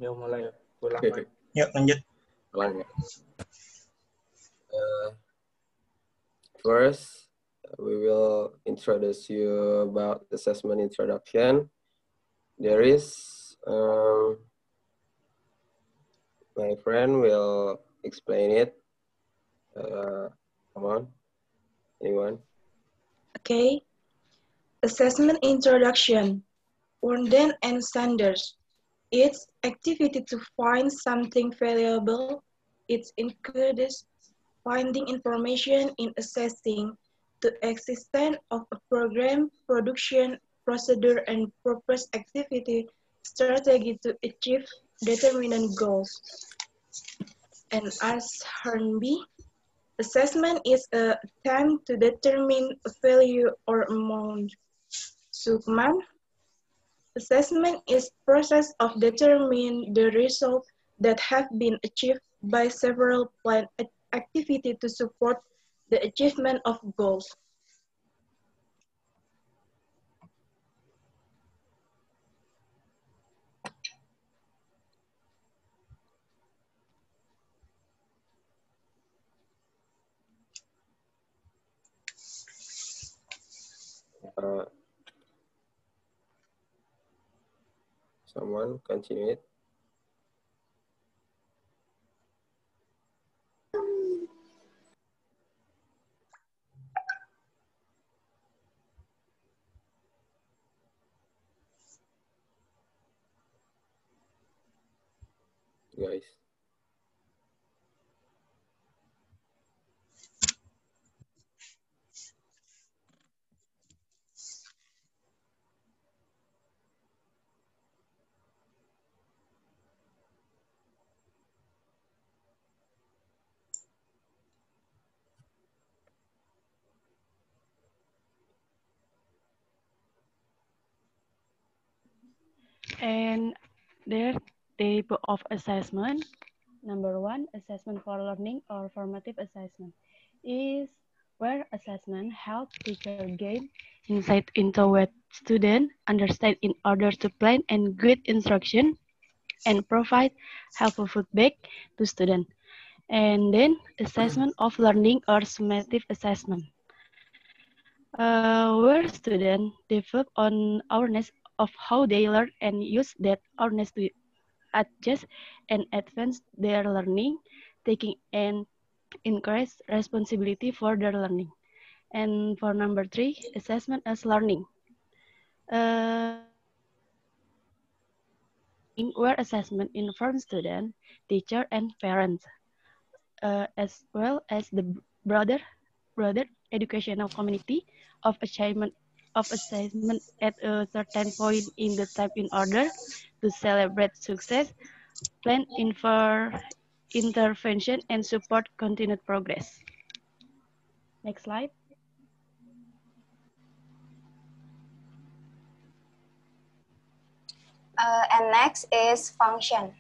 Yuk mulai. Pulang. Yuk lanjut. Pulang ya. First, we will introduce you about assessment introduction. There is, my friend will explain it. Come on, anyone? Okay. Assessment introduction. Warden and Sanders. Its activity to find something valuable. It encourages finding information in assessing the existence of a program, production, procedure, and purpose activity strategy to achieve determined goals. And as Hornby, assessment is a attempt to determine a value or amount. Sukman, assessment is process of determining the results that have been achieved by several planned activity to support the achievement of goals. Someone continue it. Guys. And there type of assessment. Number one, assessment for learning or formative assessment is where assessment helps teacher gain insight into what students understand in order to plan and guide instruction and provide helpful feedback to students. And then assessment of learning or summative assessment, where students develop on awareness of how they learn and use that awareness to adjust and advance their learning, taking an increased responsibility for their learning. And for number three, assessment as learning. Where assessment informs students, teacher, and parents, as well as the broader educational community of assessment at a certain point in the time in order to celebrate success, plan intervention, and support continued progress. Next slide. And next is function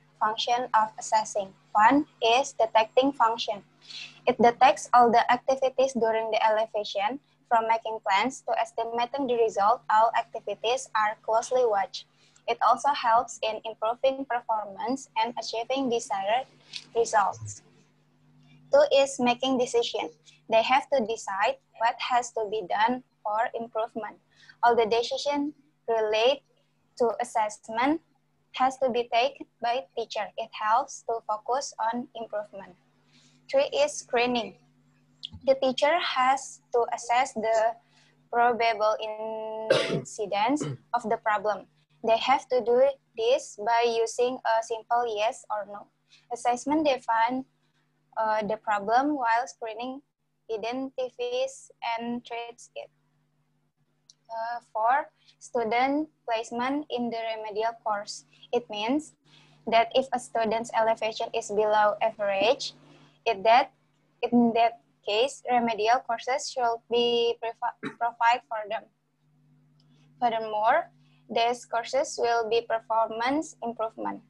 of assessing. One is detecting function. It detects all the activities during the elevation. From making plans to estimating the result, all activities are closely watched. It also helps in improving performance and achieving desired results. Two is making decision. They have to decide what has to be done for improvement. All the decisions relate to assessment has to be taken by teacher. It helps to focus on improvement. Three is screening. The teacher has to assess the probable incidence of the problem. They have to do this by using a simple yes or no. Assessment defines the problem while screening identifies and treats it. For student placement in the remedial course, it means that if a student's elevation is below average, in that case, remedial courses should be provided for them. Furthermore, these courses will be performance improvement.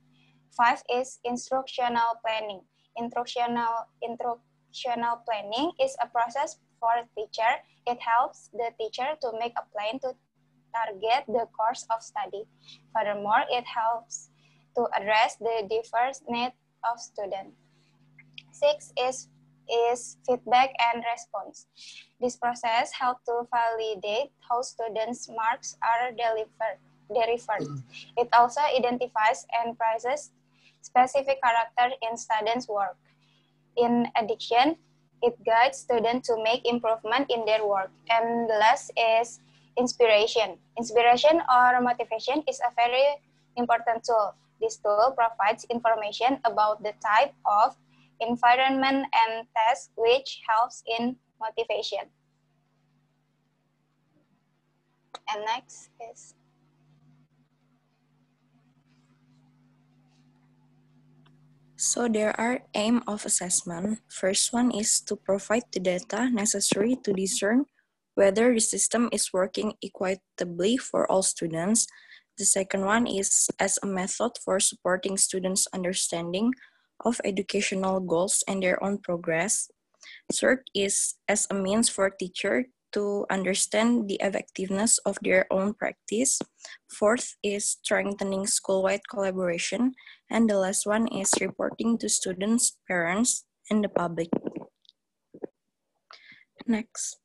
5 is instructional planning. Instructional planning is a process for a teacher. It helps the teacher to make a plan to target the course of study. Furthermore, it helps to address the diverse needs of students. 6 is feedback and response. This process helps to validate how students' marks are delivered. It also identifies and praises specific character in students' work. In addition, it guides students to make improvement in their work. And the last is inspiration. Inspiration or motivation is a very important tool. This tool provides information about the type of environment and task which helps in motivation. And next is So there are aim of assessment. First one is to provide the data necessary to discern whether the system is working equitably for all students. The second one is as a method for supporting students' understanding of educational goals and their own progress. Third is as a means for teachers to understand the effectiveness of their own practice. Fourth is strengthening school-wide collaboration. And the last one is reporting to students, parents, and the public. Next.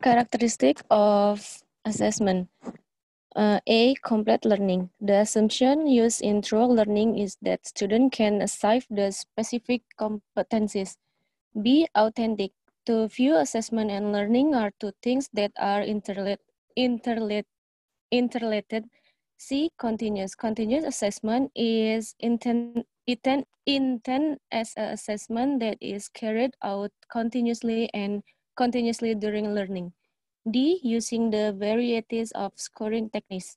Characteristic of assessment. A, complete learning. The assumption used in true learning is that students can achieve the specific competencies. B, authentic. To view assessment and learning are two things that are interrelated. C, continuous. Continuous assessment is intended as an assessment that is carried out continuously during learning. D, using the varieties of scoring techniques.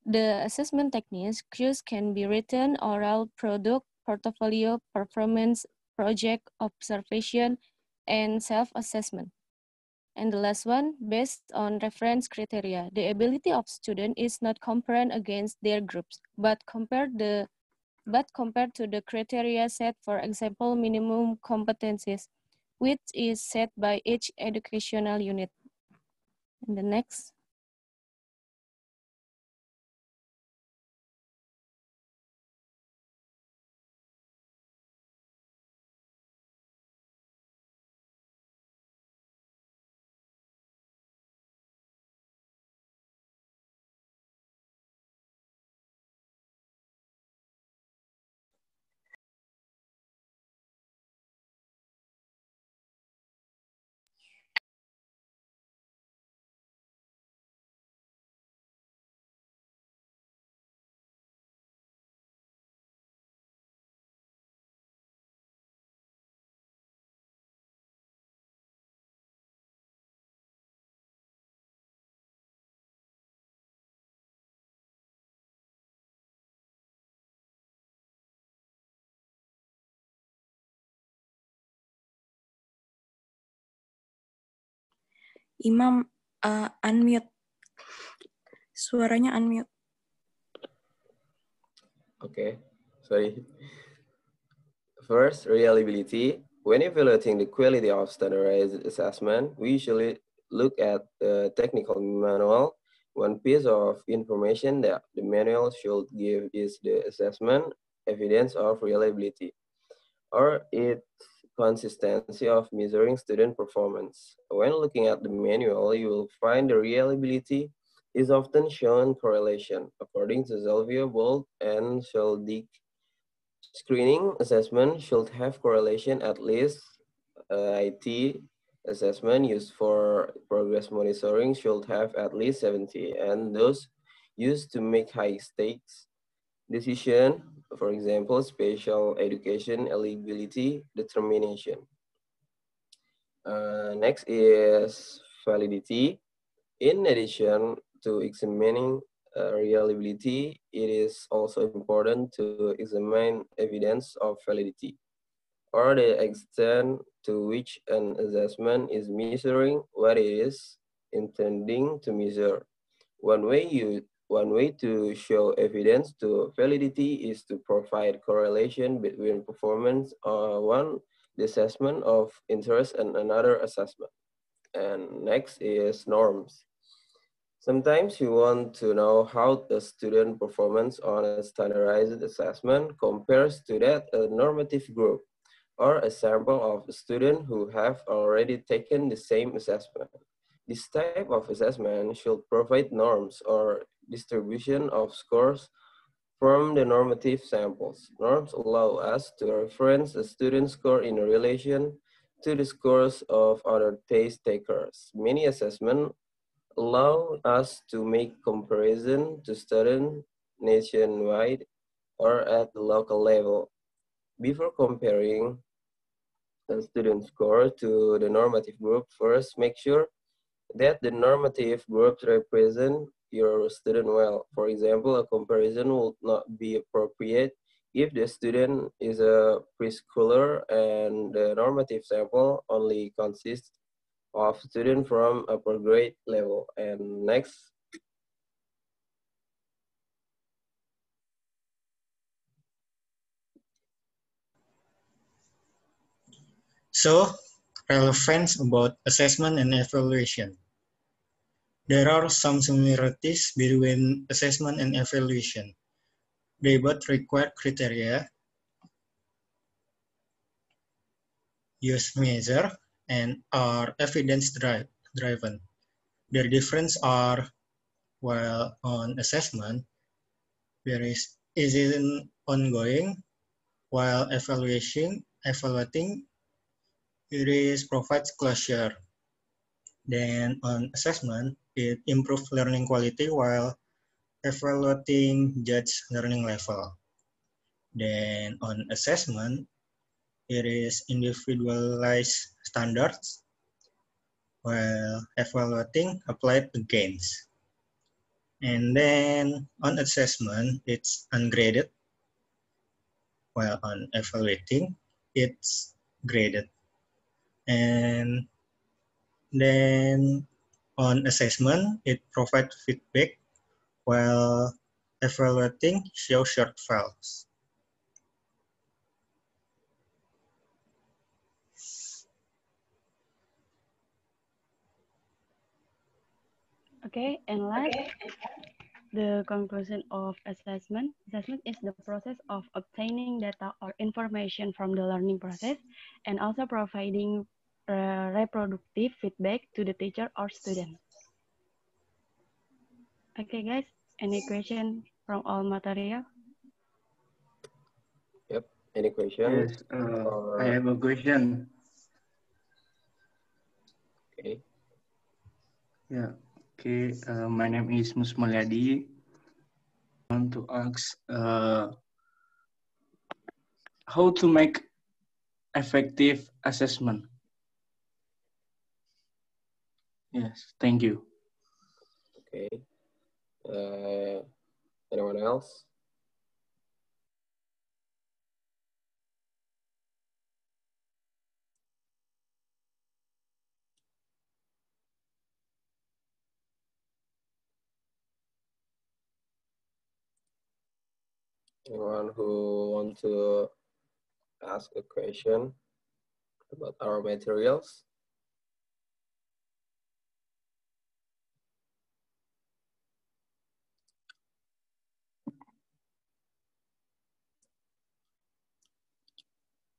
The assessment techniques used can be written, oral, product, portfolio, performance, project, observation, and self-assessment. And the last one, based on reference criteria. The ability of student is not compared against their groups, but compared to the criteria set, for example, minimum competencies, which is set by each educational unit. And the next. Imam, unmute. Suaranya unmute. Okay, sorry. First, reliability. When evaluating the quality of standardized assessment, we usually look at the technical manual. One piece of information that the manual should give is the assessment evidence of reliability, or its consistency of measuring student performance. When looking at the manual, you will find the reliability is often shown correlation. According to Zelvio, Bolt, and Schuldig, screening assessment should have correlation at least. IT assessment used for progress monitoring should have at least 70, and those used to make high stakes decision, for example, special education eligibility determination. Next is validity. In addition to examining reliability, it is also important to examine evidence of validity, or the extent to which an assessment is measuring what it is intending to measure. One way to show evidence to validity is to provide correlation between performance on one assessment of interest and another assessment. And next is norms. Sometimes you want to know how the student performance on a standardized assessment compares to that a normative group, or a sample of students who have already taken the same assessment. This type of assessment should provide norms or distribution of scores from the normative samples. Norms allow us to reference a student's score in relation to the scores of other test takers. Many assessments allow us to make comparison to students nationwide or at the local level. Before comparing the student score to the normative group, first make sure that the normative groups represent your student well. For example, a comparison would not be appropriate if the student is a preschooler and the normative sample only consists of students from upper grade level. And next, So, relevance about assessment and evaluation. There are some similarities between assessment and evaluation. They both require criteria, use measure, and are evidence-driven. Their differences are, while on assessment, there is an ongoing, while evaluating, it is provides closure. Then on assessment, it improves learning quality while evaluating judge learning level. Then on assessment, it is individualized standards, while evaluating applied against. And then on assessment, it's ungraded, while on evaluating, it's graded. And then on assessment, it provides feedback, while evaluating shows shortfalls. Okay, and last, the conclusion of assessment. Assessment is the process of obtaining data or information from the learning process and also providing reproductive feedback to the teacher or student. Okay, guys, any question from all material? yep, any questions? Yes, I have a question. Okay. Yeah, okay. My name is Musmulyadi. I want to ask how to make effective assessment. Yes, thank you. Okay. Anyone else? Anyone who want to ask a question about our materials?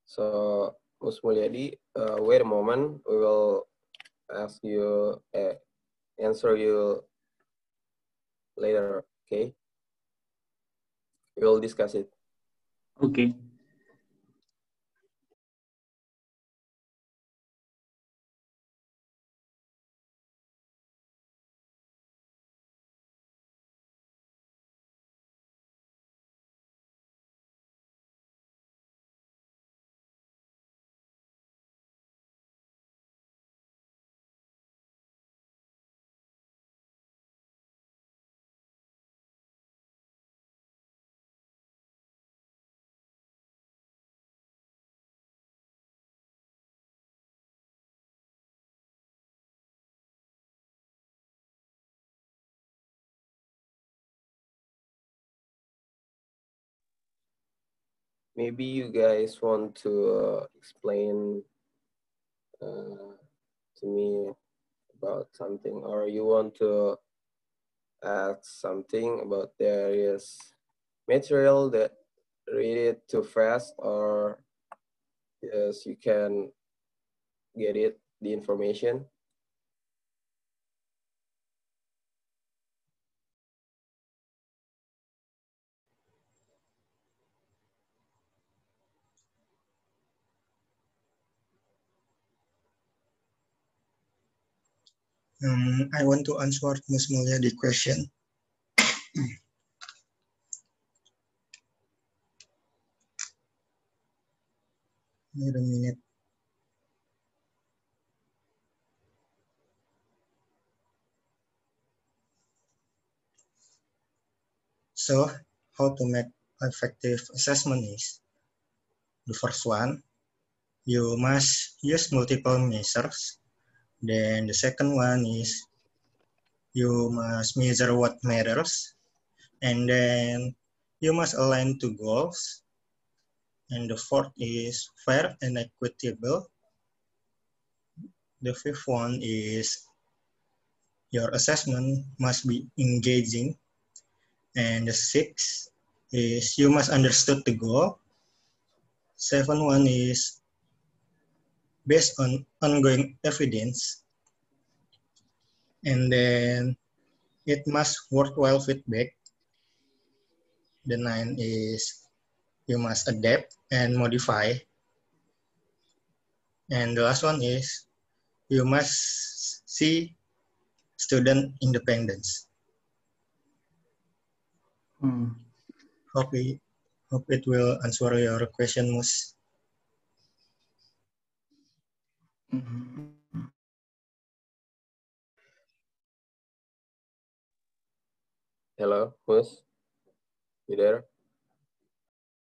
So, Mus Mulyadi, wait a moment. We will ask you, answer you later, okay? We will discuss it. Okay. Maybe you guys want to explain to me about something, or you want to ask something about there is material that read it too fast, or yes, you can get it, the information. I want to answer Ms. Mulia the question. Wait a minute. So, how to make effective assessment is, the first one, you must use multiple measures. Then the second one is, you must measure what matters. And then you must align to goals. And the fourth is fair and equitable. The fifth one is, your assessment must be engaging. And the sixth is, you must understand the goal. Seventh one is, based on ongoing evidence. And then it must worthwhile feedback. The ninth is, you must adapt and modify. And the last one is, you must see student independence. Hope it will answer your question, Mus. Hello, Mus? You there?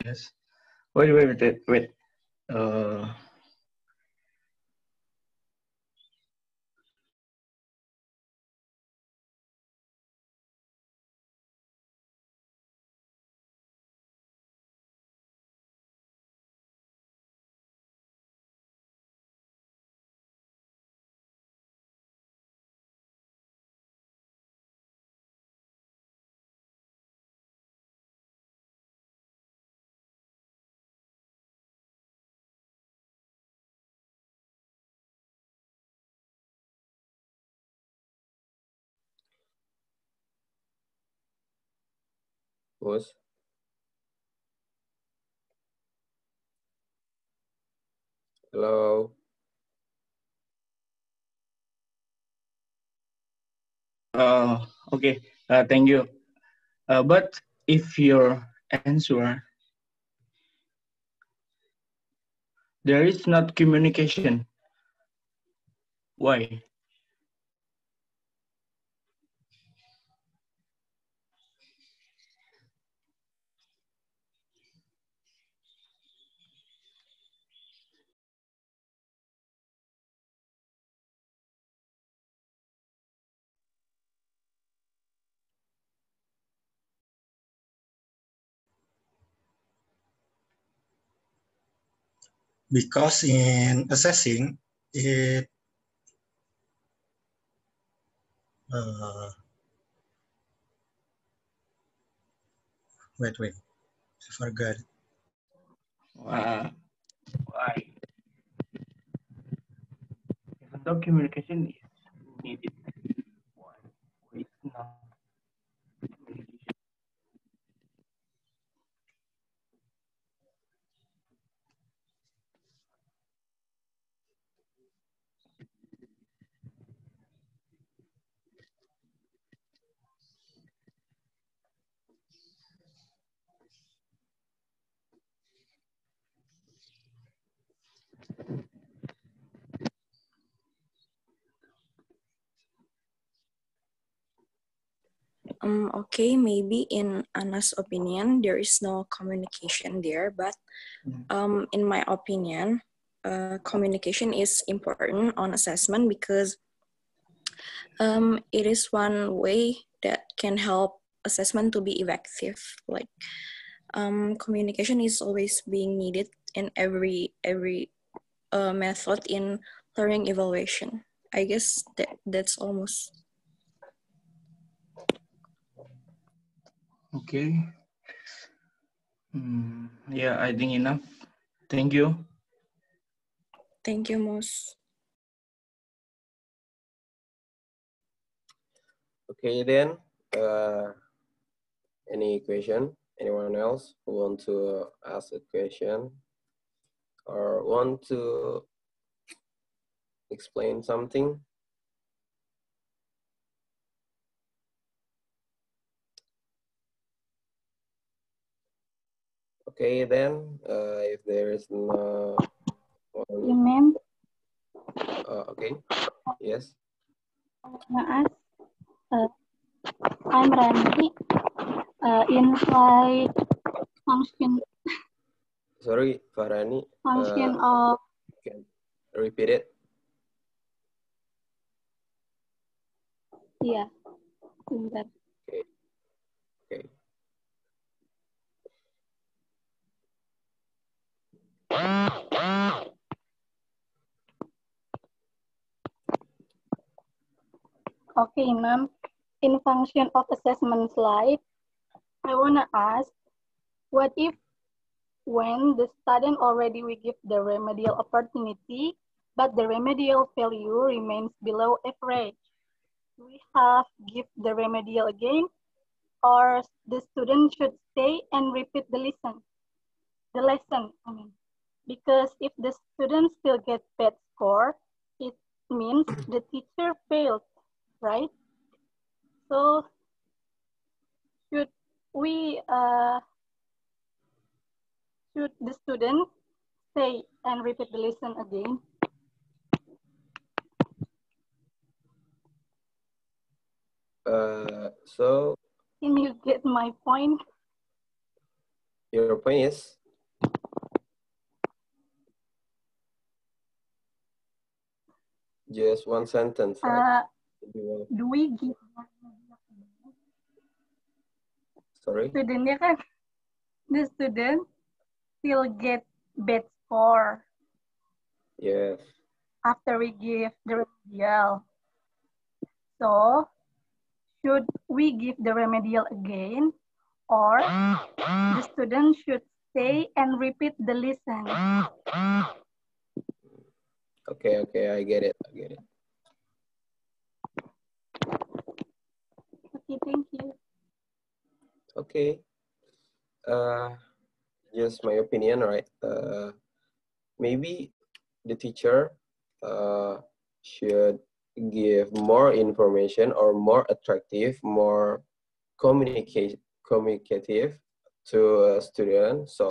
Yes. Wait. Mus? Hello? Okay, thank you. But if your answer, there is not communication, why? Because in assessing, it wait, I forgot. Why? Even though communication is needed, why it's not communication? Okay, maybe in Anna's opinion, there is no communication there, but in my opinion, communication is important on assessment because it is one way that can help assessment to be effective. Like communication is always being needed in every method in learning evaluation. I guess that's almost. Okay. Yeah, I think enough. Thank you. Thank you, Mus. Okay, then, any question? Anyone else who want to ask a question or want to explain something? Okay, then, if there is no one, Ma'am, okay, yes. maaf, I'm Randy. In slide function Sorry, Farhani. of Can repeat it? yeah, sebentar. Okay. Okay. Okay, ma'am. In function of assessment slide, I wanna ask, what if when the student already we give the remedial opportunity, but the remedial value remains below average? We have give the remedial again, or the student should stay and repeat the lesson, I mean. Because if the student still gets bad score, it means the teacher failed, right? So should we, should the student stay and repeat the lesson again? So Can you get my point? your point is? Just one sentence, right? Do we give Sorry? studentnya kan, the student still get bad score Yes. after we give the remedial. So should we give the remedial again, or the student should stay and repeat the lesson? Okay, okay, I get it. Okay, thank you. Okay. Just my opinion, right? Maybe the teacher should give more information or more attractive, more communicative to a student, so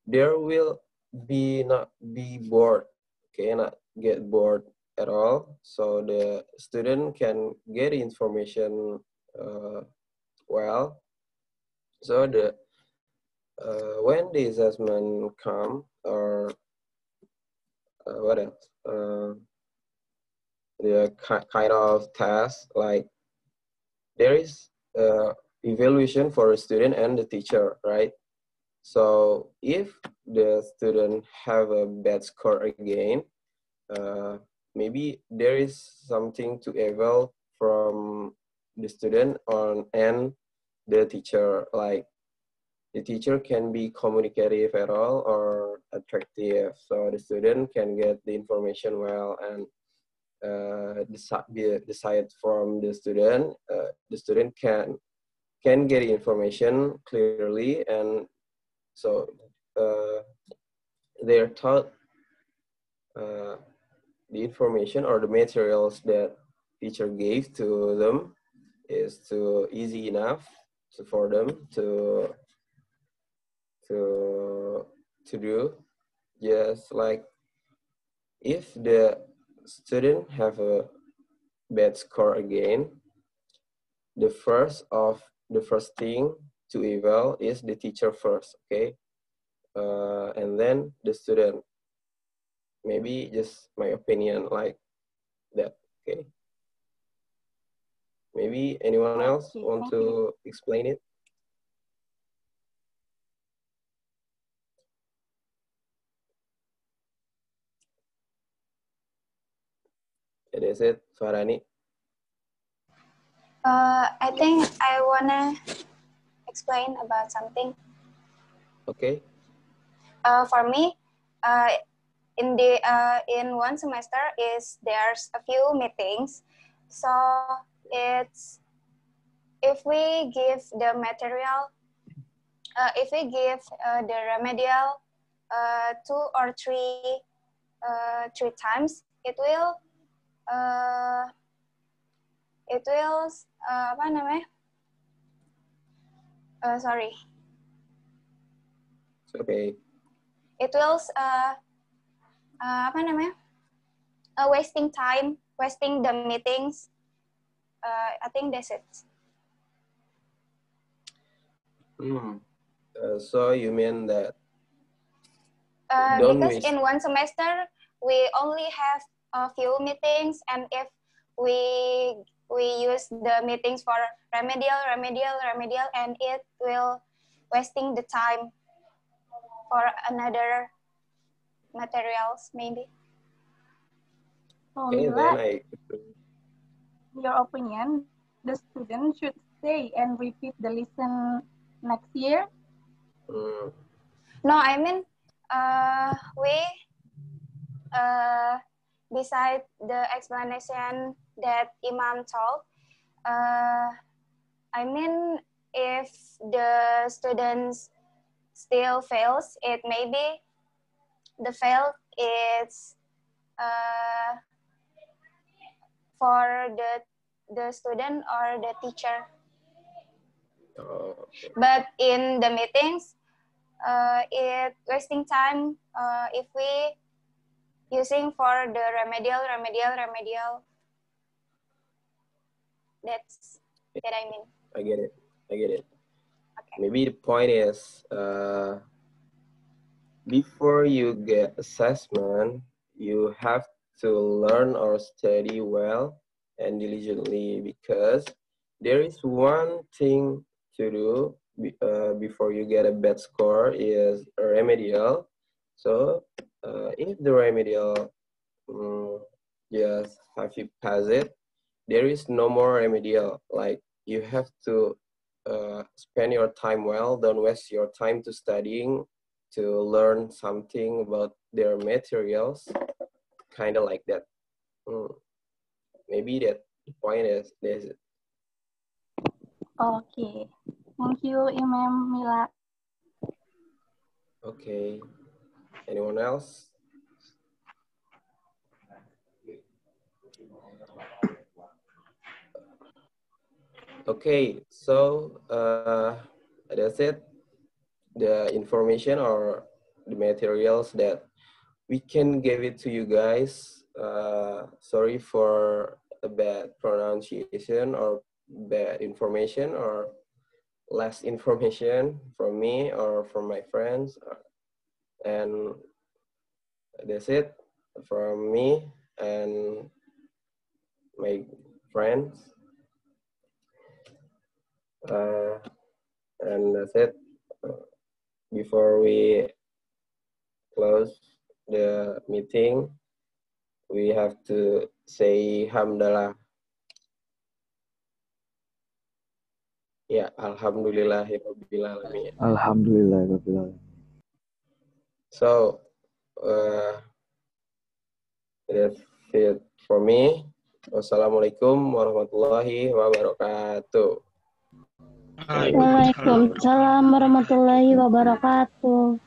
there will not be bored, okay, not get bored at all, so the student can get information well. So the when the assessment come, or what else, the kind of task, like there is evaluation for a student and the teacher, right? So if the student have a bad score again, maybe there is something to eval from the student and the teacher, like the teacher can be communicative at all or attractive, so the student can get the information well and decide from the student. The student can get information clearly, and so they're taught the information or the materials that teacher gave to them is too easy enough for them to do. Just like if the student have a bad score again, the first thing to eval is the teacher first, okay, and then the student. Maybe just my opinion like that, okay. Maybe anyone else want to explain it? It is it, Farhani? I think I wanna explain about something? Okay. For me, in one semester there's a few meetings, so it's if we give the material, if we give the remedial 2 or 3 times, it will apa namanya? Sorry. It's okay. It will apa namanya? Wasting time, wasting the meetings. I think that's it. So you mean that because in one semester we only have a few meetings, and if we use the meetings for remedial, and it will wasting the time for another materials maybe. So, okay, Mila, then in your opinion, the student should stay and repeat the lesson next year? No, I mean, we, beside the explanation that Imam told, I mean, if the students still fails, it maybe the fail is for the student or the teacher. okay. But in the meetings, it wasting time if we using for the remedial. That's what I mean. I get it. Okay. Maybe the point is, before you get assessment, you have to learn or study well and diligently, because there is one thing to do before you get a bad score is a remedial. So if the remedial just have you pass it, there is no more remedial. Like, you have to spend your time well. Don't waste your time to studying, to learn something about their materials, kind of like that. Maybe that the point is this. Okay. Thank you, Imam Mila. Okay. Anyone else? Okay, so that's it. The information or the materials that we can give it to you guys. Sorry for a bad pronunciation or bad information or less information from me or from my friends. And that's it from me and my friends. And that's it. Before we close the meeting, we have to say hamdalah. Ya, alhamdulillahirabbil alamin. Alhamdulillahirabbil alamin. So, that's it for me. Wassalamualaikum warahmatullahi wabarakatuh. Waalaikumsalam warahmatullahi wabarakatuh.